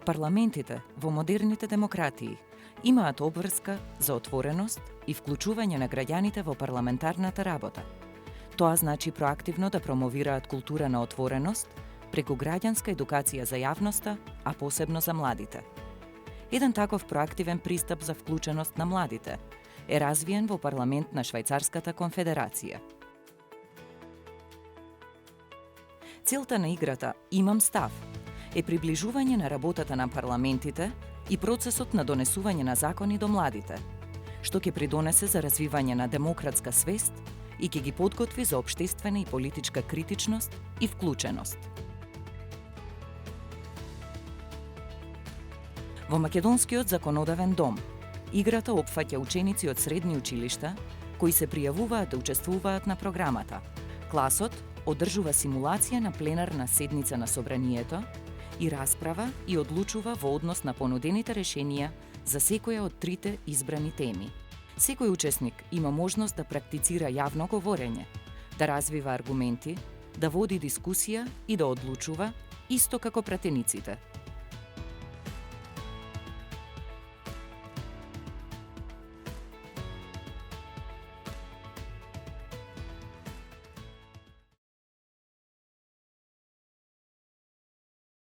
Парламентите во модерните демократии имаат обврска за отвореност и вклучување на граѓаните во парламентарната работа. Тоа значи проактивно да промовираат култура на отвореност преку граѓанска едукација за јавноста, а посебно за младите. Еден таков проактивен пристап за вклученост на младите е развиен во парламент на Швајцарската конфедерација. Целта на играта «Имам став» е приближување на работата на парламентите и процесот на донесување на закони до младите, што ќе придонесе за развивање на демократска свест и ќе ги подготви за општествена и политичка критичност и вклученост. Во Македонскиот законодавен дом, играта опфаќа ученици од средни училишта кои се пријавуваат да учествуваат на програмата. Класот одржува симулација на пленарна седница на собранието и расправа и одлучува во однос на понудените решенија за секоја од трите избрани теми. Секој учесник има можност да практицира јавно говорење, да развива аргументи, да води дискусија и да одлучува, исто како пратениците.